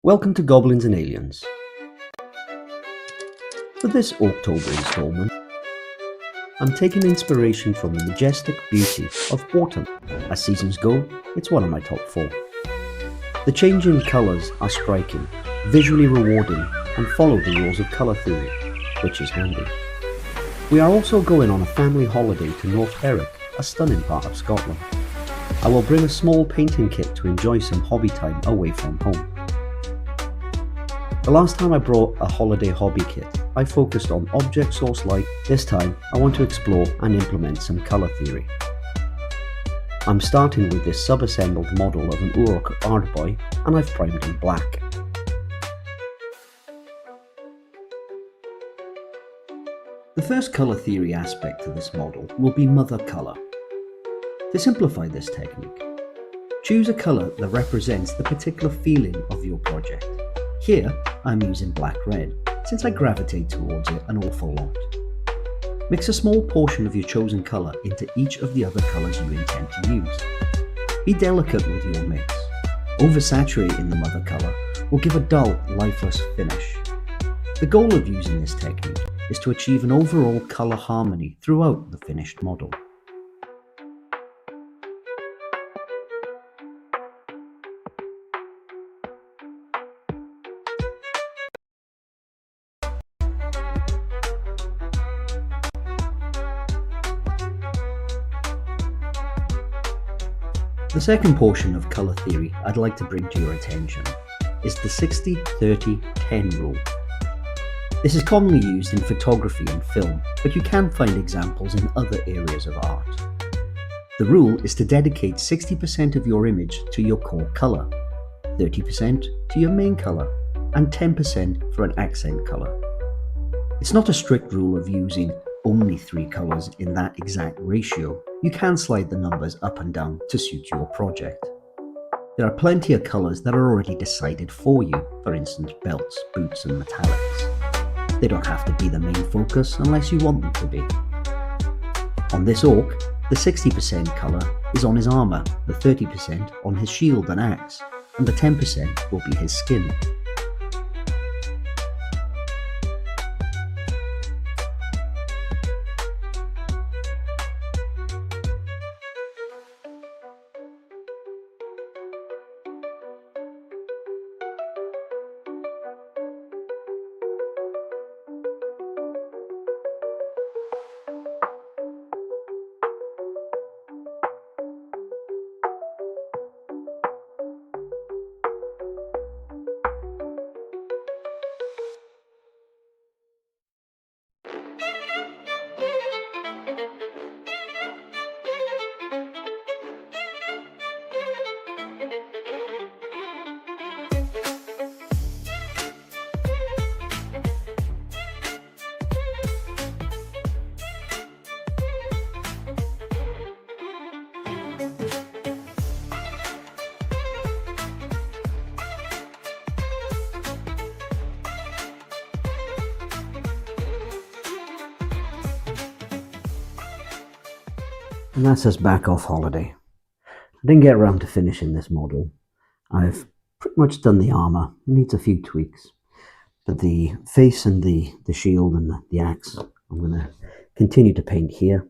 Welcome to Goblins and Aliens. For this Orktober installment, I'm taking inspiration from the majestic beauty of autumn. As seasons go, it's one of my top 4. The change in colours are striking, visually rewarding, and follow the rules of colour theory, which is handy. We are also going on a family holiday to North Berwick, a stunning part of Scotland. I will bring a small painting kit to enjoy some hobby time away from home. The last time I brought a holiday hobby kit, I focused on object source light. This time, I want to explore and implement some colour theory. I'm starting with this sub-assembled model of an Orktober, and I've primed in black. The first colour theory aspect to this model will be mother colour. To simplify this technique, choose a colour that represents the particular feeling of your project. Here, I'm using black-red, since I gravitate towards it an awful lot. Mix a small portion of your chosen colour into each of the other colours you intend to use. Be delicate with your mix. Oversaturating the mother colour will give a dull, lifeless finish. The goal of using this technique is to achieve an overall colour harmony throughout the finished model. The second portion of colour theory I'd like to bring to your attention is the 60-30-10 rule. This is commonly used in photography and film, but you can find examples in other areas of art. The rule is to dedicate 60% of your image to your core colour, 30% to your main colour, and 10% for an accent colour. It's not a strict rule of using only 3 colours in that exact ratio. You can slide the numbers up and down to suit your project. There are plenty of colours that are already decided for you, for instance belts, boots and metallics. They don't have to be the main focus unless you want them to be. On this orc, the 60% colour is on his armour, the 30% on his shield and axe, and the 10% will be his skin. And that's us back off holiday. I didn't get around to finishing this model. I've pretty much done the armour. It needs a few tweaks. But the face and the shield and the axe, I'm going to continue to paint here.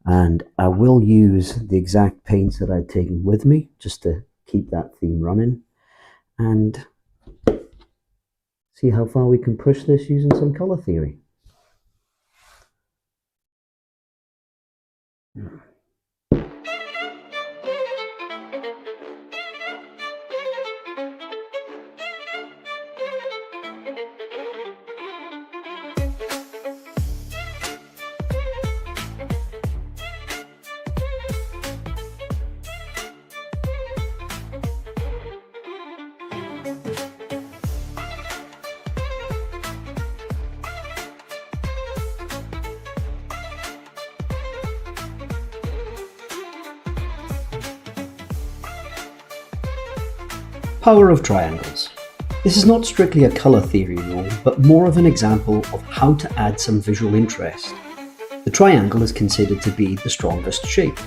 And I will use the exact paints that I've taken with me, just to keep that theme running. And see how far we can push this using some colour theory. Power of triangles. This is not strictly a colour theory rule, but more of an example of how to add some visual interest. The triangle is considered to be the strongest shape.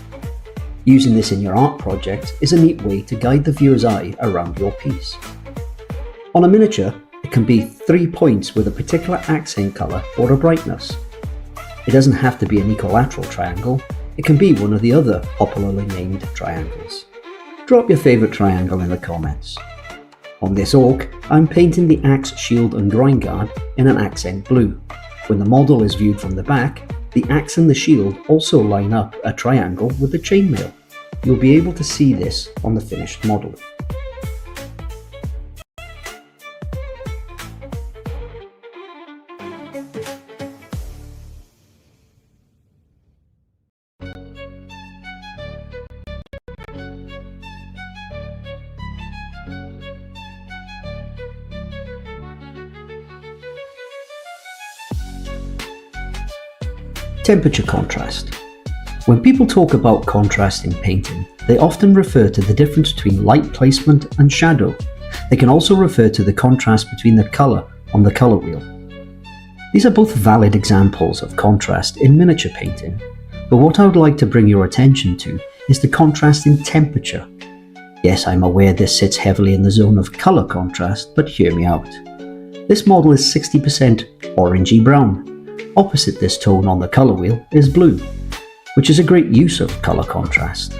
Using this in your art project is a neat way to guide the viewer's eye around your piece. On a miniature, it can be 3 points with a particular accent colour or a brightness. It doesn't have to be an equilateral triangle, it can be one of the other popularly named triangles. Drop your favourite triangle in the comments. On this orc, I'm painting the axe, shield and groin guard in an accent blue. When the model is viewed from the back, the axe and the shield also line up a triangle with the chainmail. You'll be able to see this on the finished model. Temperature contrast. When people talk about contrast in painting, they often refer to the difference between light placement and shadow. They can also refer to the contrast between the colour on the colour wheel. These are both valid examples of contrast in miniature painting, but what I would like to bring your attention to is the contrast in temperature. Yes, I'm aware this sits heavily in the zone of colour contrast, but hear me out. This model is 60% orangey brown. Opposite this tone on the colour wheel is blue, which is a great use of colour contrast.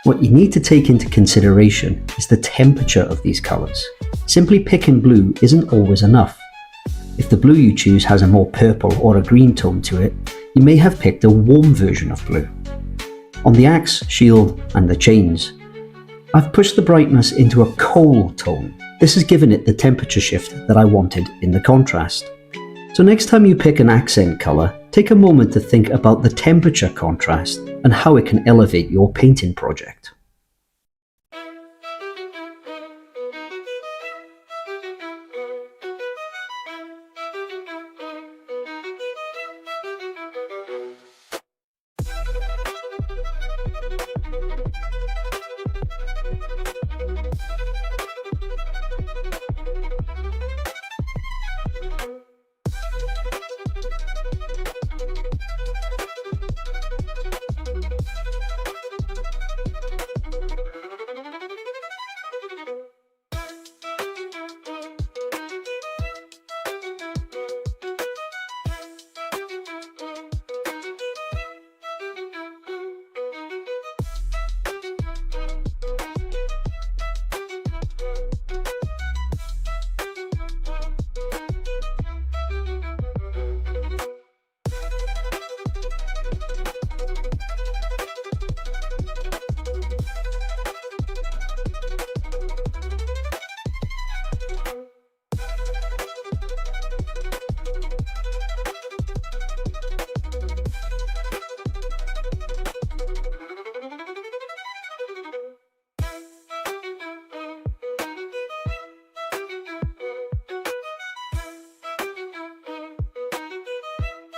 What you need to take into consideration is the temperature of these colours. Simply picking blue isn't always enough. If the blue you choose has a more purple or a green tone to it, you may have picked a warm version of blue. On the axe, shield and the chains, I've pushed the brightness into a coal tone. This has given it the temperature shift that I wanted in the contrast. So next time you pick an accent colour, take a moment to think about the temperature contrast and how it can elevate your painting project.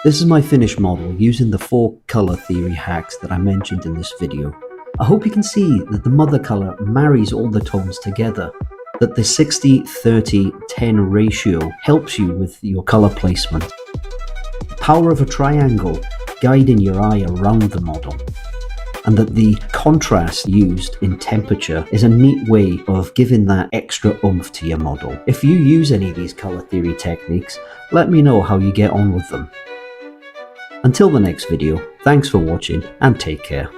This is my finished model using the 4 colour theory hacks that I mentioned in this video. I hope you can see that the mother colour marries all the tones together, that the 60-30-10 ratio helps you with your colour placement. The power of a triangle guiding your eye around the model, and that the contrast used in temperature is a neat way of giving that extra oomph to your model. If you use any of these colour theory techniques, let me know how you get on with them. Until the next video, thanks for watching and take care.